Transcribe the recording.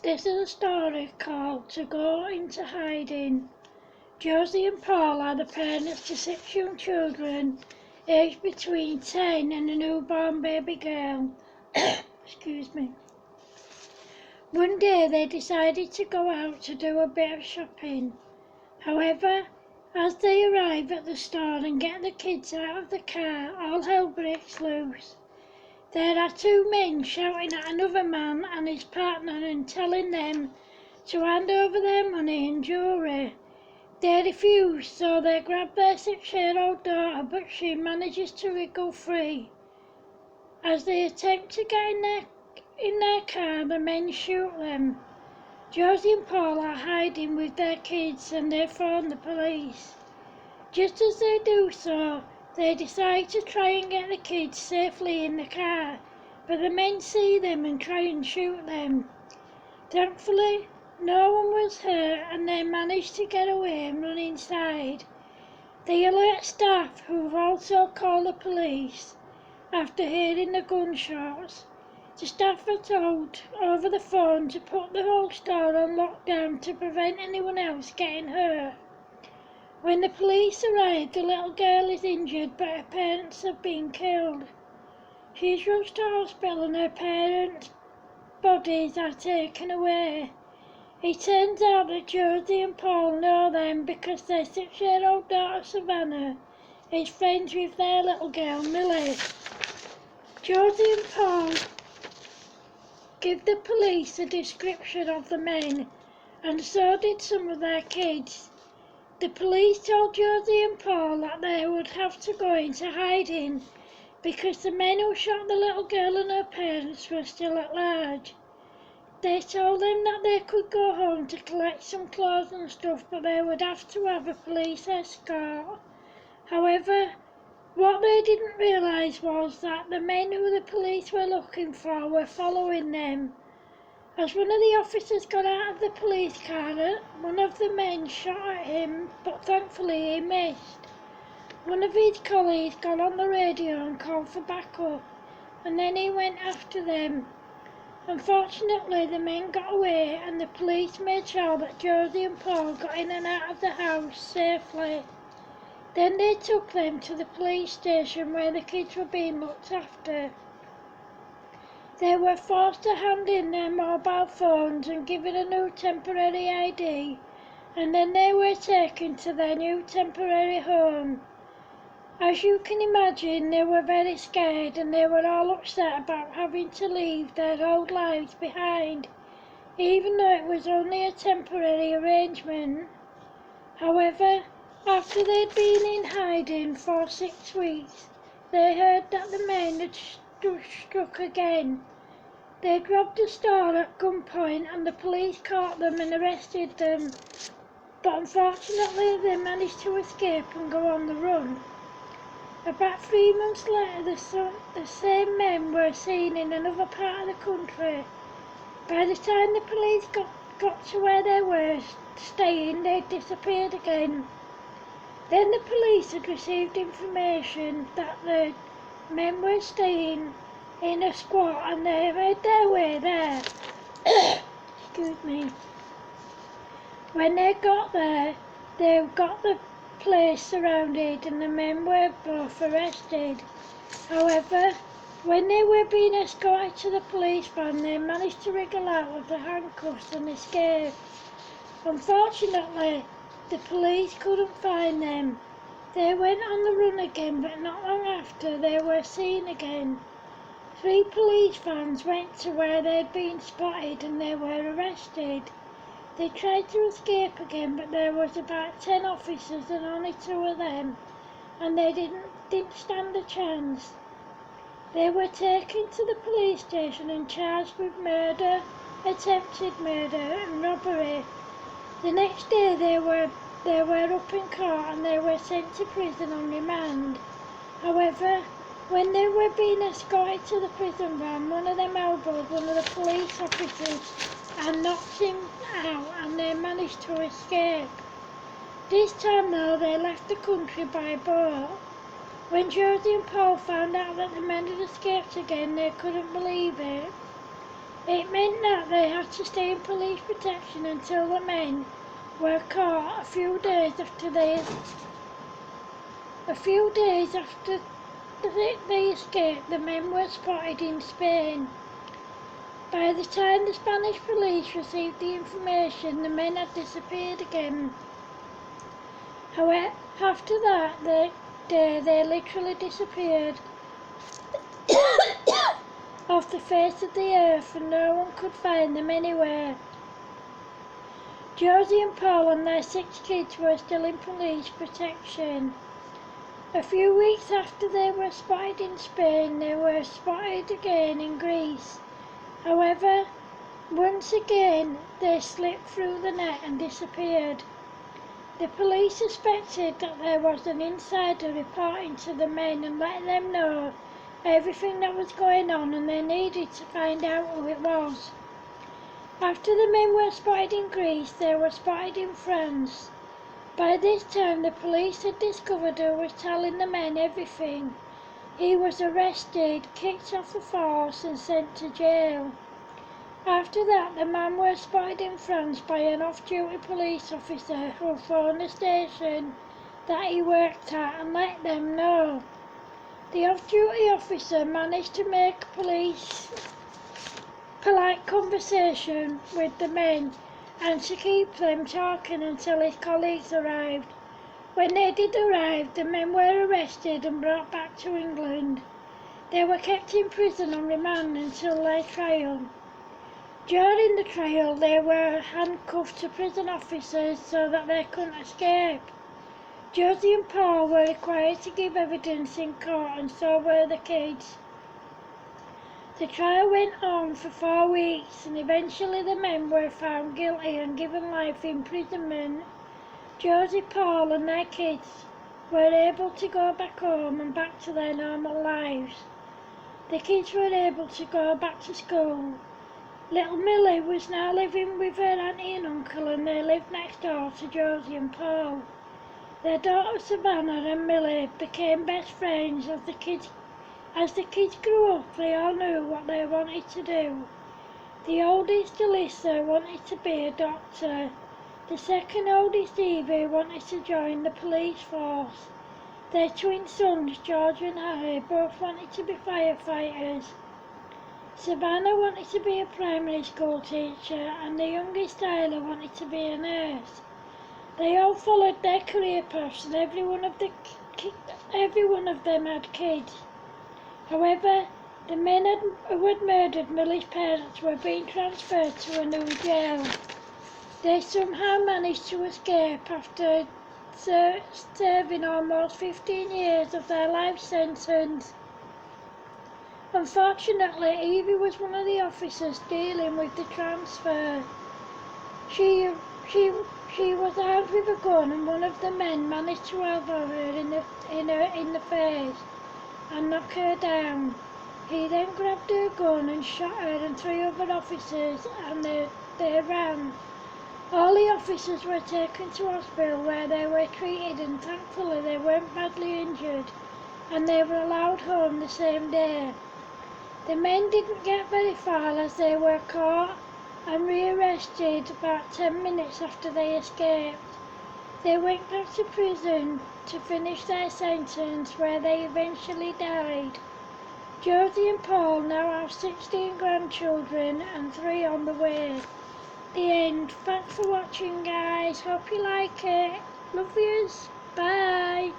This is a story called To Go Into Hiding. Josie and Paul are the parents to 6 young children, aged between 10 and a newborn baby girl. Excuse me. One day they decided to go out to do a bit of shopping. However, as they arrive at the store and get the kids out of the car, all hell breaks loose. There are 2 men shouting at another man and his partner and telling them to hand over their money and jewellery. They refuse, so they grab their 6-year-old daughter, but she manages to wriggle free. As they attempt to get in their car, the men shoot them. Josie and Paul are hiding with their kids and they phone the police. Just as they do so, they decide to try and get the kids safely in the car, but the men see them and try and shoot them. Thankfully, no one was hurt and they managed to get away and run inside. They alert staff, who've also called the police after hearing the gunshots. The staff are told over the phone to put the whole store on lockdown to prevent anyone else getting hurt. When the police arrive, the little girl is injured but her parents have been killed. She is rushed to hospital and her parents' bodies are taken away. It turns out that Josie and Paul know them because their 6-year-old daughter Savannah is friends with their little girl Millie. Josie and Paul give the police a description of the men, and so did some of their kids. The police told Josie and Paul that they would have to go into hiding because the men who shot the little girl and her parents were still at large. They told them that they could go home to collect some clothes and stuff, but they would have to have a police escort. However, what they didn't realise was that the men who the police were looking for were following them. As one of the officers got out of the police car, one of the men shot at him, but thankfully he missed. One of his colleagues got on the radio and called for backup, and then he went after them. Unfortunately, the men got away and the police made sure that Josie and Paul got in and out of the house safely. Then they took them to the police station where the kids were being looked after. They were forced to hand in their mobile phones and given a new temporary ID, and then they were taken to their new temporary home. As you can imagine, they were very scared and they were all upset about having to leave their old lives behind, even though it was only a temporary arrangement. However, after they'd been in hiding for 6 weeks, they heard that the men had struck again. They robbed a store at gunpoint and the police caught them and arrested them, but unfortunately they managed to escape and go on the run. About 3 months later, the same men were seen in another part of the country. By the time the police got to where they were staying, they'd disappeared again. Then the police had received information that the men were staying in a squat and they made their way there. Excuse me. When they got there, they got the place surrounded and the men were both arrested. However, when they were being escorted to the police van, they managed to wriggle out of the handcuffs and escape. Unfortunately, the police couldn't find them. They went on the run again, but not long after they were seen again. 3 police vans went to where they'd been spotted and they were arrested. They tried to escape again, but there was about 10 officers and only 2 of them, and they didn't stand a chance. They were taken to the police station and charged with murder, attempted murder and robbery. The next day they were up in court and they were sent to prison on remand. However, when they were being escorted to the prison van, one of them elbowed one of the police officers and knocked him out and they managed to escape. This time though, they left the country by boat. When Josie and Paul found out that the men had escaped again, they couldn't believe it. It meant that they had to stay in police protection until the men were caught. A few days after they escaped, the men were spotted in Spain. By the time the Spanish police received the information, the men had disappeared again. However, after that day, they literally disappeared off the face of the earth, and no one could find them anywhere. Josie and Paul and their 6 kids were still in police protection. A few weeks after they were spotted in Spain, they were spotted again in Greece. However, once again they slipped through the net and disappeared. The police suspected that there was an insider reporting to the men and let them know everything that was going on, and they needed to find out who it was. After the men were spotted in Greece, they were spotted in France. By this time the police had discovered who was telling the men everything. He was arrested, kicked off the force and sent to jail. After that, the man was spotted in France by an off-duty police officer who phoned the station that he worked at and let them know. The off-duty officer managed to make polite conversation with the men and to keep them talking until his colleagues arrived. When they did arrive, the men were arrested and brought back to England. They were kept in prison on remand until their trial. During the trial, they were handcuffed to prison officers so that they couldn't escape. Josie and Paul were required to give evidence in court, and so were the kids. The trial went on for 4 weeks, and eventually the men were found guilty and given life imprisonment. Josie, Paul and their kids were able to go back home and back to their normal lives. The kids were able to go back to school. Little Millie was now living with her auntie and uncle, and they lived next door to Josie and Paul. Their daughter Savannah and Millie became best friends. As the kids grew up, they all knew what they wanted to do. The oldest, Alyssa, wanted to be a doctor. The second oldest, Evie, wanted to join the police force. Their twin sons, George and Harry, both wanted to be firefighters. Savannah wanted to be a primary school teacher, and the youngest, Tyler, wanted to be a nurse. They all followed their career paths, and every one of them had kids. However, the men who had murdered Millie's parents were being transferred to a new jail. They somehow managed to escape after serving almost 15 years of their life sentence. Unfortunately, Evie was one of the officers dealing with the transfer. She was armed with a gun, and one of the men managed to elbow her in the face and knock her down. He then grabbed her gun and shot her and 3 other officers, and they ran. All the officers were taken to hospital where they were treated, and thankfully they weren't badly injured, and they were allowed home the same day. The men didn't get very far as they were caught and rearrested about 10 minutes after they escaped. They went back to prison to finish their sentence, where they eventually died. Josie and Paul now have 16 grandchildren and 3 on the way. The end. Thanks for watching, guys. Hope you like it. Love yous. Bye.